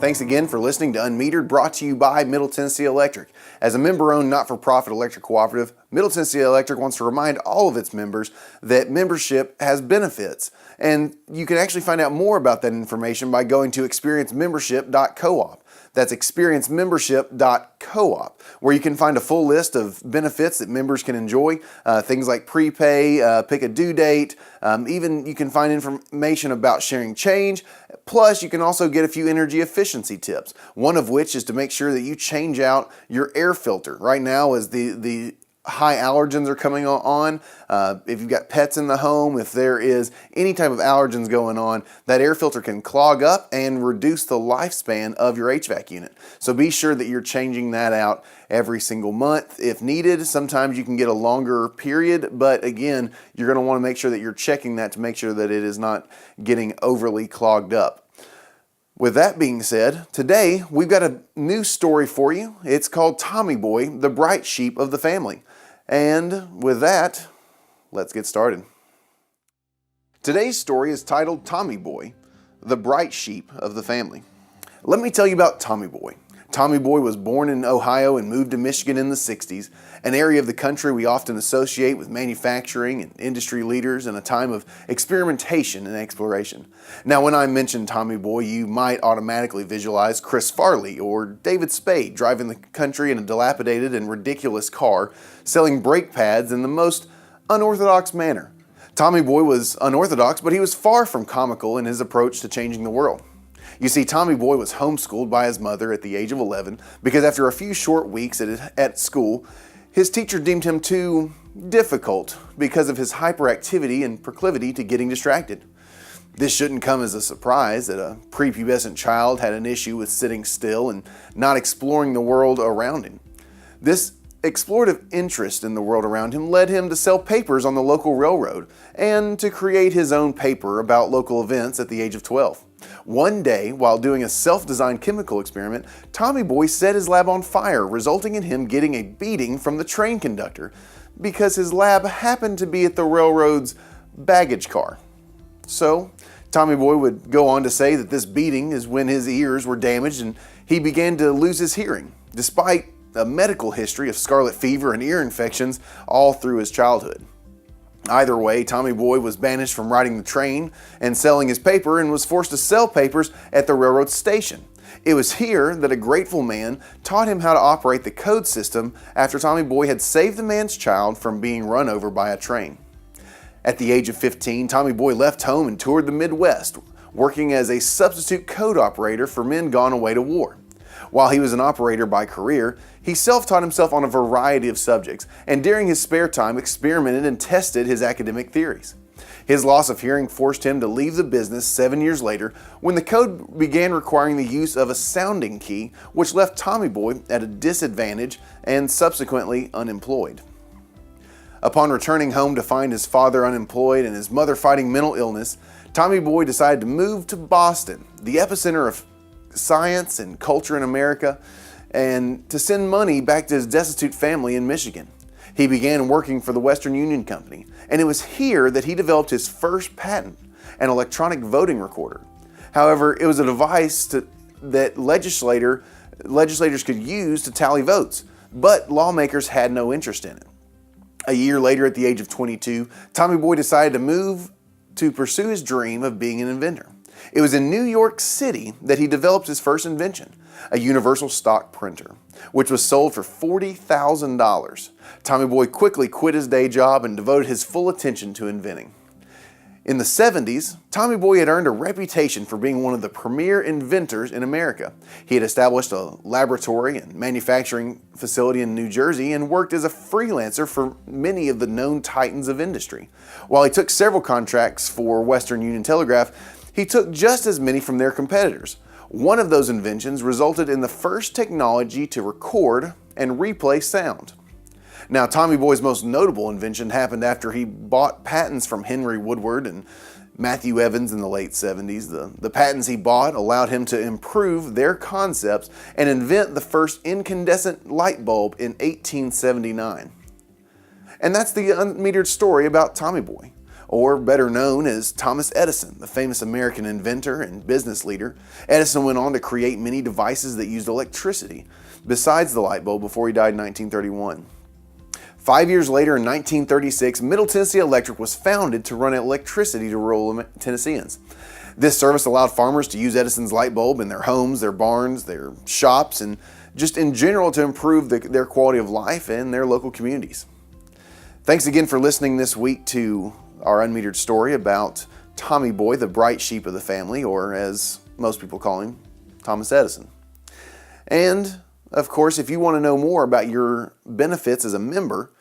Thanks again for listening to Unmetered, brought to you by Middle Tennessee Electric. As a member-owned, not-for-profit electric cooperative, Middle Tennessee Electric wants to remind all of its members that membership has benefits. And you can actually find out more about that information by going to experiencemembership.coop. That's experiencemembership.coop, where you can find a full list of benefits that members can enjoy, things like prepay, pick a due date, even you can find information about sharing change. Plus, you can also get a few energy efficiency tips, one of which is to make sure that you change out your air filter. Right now, as the high allergens are coming on. If you've got pets in the home, if there is any type of allergens going on, that air filter can clog up and reduce the lifespan of your HVAC unit. So be sure that you're changing that out every single month if needed. Sometimes you can get a longer period, but again, you're going to want to make sure that you're checking that to make sure that it is not getting overly clogged up. With that being said, today we've got a new story for you. It's called Tommy Boy, the bright sheep of the family. And with that, let's get started. Today's story is titled Tommy Boy, the bright sheep of the family. Let me tell you about Tommy Boy. Tommy Boy was born in Ohio and moved to Michigan in the 60s, an area of the country we often associate with manufacturing and industry leaders in a time of experimentation and exploration. Now, when I mention Tommy Boy, you might automatically visualize Chris Farley or David Spade driving the country in a dilapidated and ridiculous car, selling brake pads in the most unorthodox manner. Tommy Boy was unorthodox, but he was far from comical in his approach to changing the world. You see, Tommy Boy was homeschooled by his mother at the age of 11 because after a few short weeks at school, his teacher deemed him too difficult because of his hyperactivity and proclivity to getting distracted. This shouldn't come as a surprise that a prepubescent child had an issue with sitting still and not exploring the world around him. This explorative interest in the world around him led him to sell papers on the local railroad and to create his own paper about local events at the age of 12. One day, while doing a self-designed chemical experiment, Tommy Boy set his lab on fire, resulting in him getting a beating from the train conductor because his lab happened to be at the railroad's baggage car. So, Tommy Boy would go on to say that this beating is when his ears were damaged and he began to lose his hearing, despite a medical history of scarlet fever and ear infections all through his childhood. Either way, Tommy Boy was banished from riding the train and selling his paper and was forced to sell papers at the railroad station. It was here that a grateful man taught him how to operate the code system after Tommy Boy had saved the man's child from being run over by a train. At the age of 15, Tommy Boy left home and toured the Midwest, working as a substitute code operator for men gone away to war. While he was an operator by career, he self-taught himself on a variety of subjects, and during his spare time experimented and tested his academic theories. His loss of hearing forced him to leave the business 7 years later when the code began requiring the use of a sounding key, which left Tommy Boy at a disadvantage and subsequently unemployed. Upon returning home to find his father unemployed and his mother fighting mental illness, Tommy Boy decided to move to Boston, the epicenter of science and culture in America, and to send money back to his destitute family in Michigan. He began working for the Western Union Company, and it was here that he developed his first patent, an electronic voting recorder. However, it was a device that legislators could use to tally votes, but lawmakers had no interest in it. A year later, at the age of 22, Tommy Boy decided to move to pursue his dream of being an inventor. It was in New York City that he developed his first invention, a universal stock printer, which was sold for $40,000. Tommy Boy quickly quit his day job and devoted his full attention to inventing. In the 70s, Tommy Boy had earned a reputation for being one of the premier inventors in America. He had established a laboratory and manufacturing facility in New Jersey and worked as a freelancer for many of the known titans of industry. While he took several contracts for Western Union Telegraph, he took just as many from their competitors. One of those inventions resulted in the first technology to record and replay sound. Now, Tommy Boy's most notable invention happened after he bought patents from Henry Woodward and Matthew Evans in the late 70s. The patents he bought allowed him to improve their concepts and invent the first incandescent light bulb in 1879. And that's the unmetered story about Tommy Boy. or better known as Thomas Edison, the famous American inventor and business leader. Edison went on to create many devices that used electricity, besides the light bulb, before he died in 1931. 5 years later, in 1936, Middle Tennessee Electric was founded to run electricity to rural Tennesseans. This service allowed farmers to use Edison's light bulb in their homes, their barns, their shops, and just in general to improve their quality of life and their local communities. Thanks again for listening this week to our unmetered story about Tommy Boy, the bright sheep of the family, or as most people call him, Thomas Edison. And, of course, if you want to know more about your benefits as a member,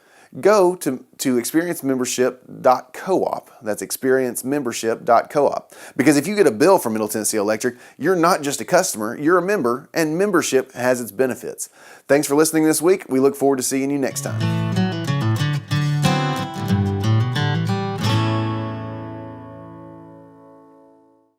go to experiencemembership.coop. That's experiencemembership.coop. Because if you get a bill from Middle Tennessee Electric, you're not just a customer, you're a member, and membership has its benefits. Thanks for listening this week. We look forward to seeing you next time.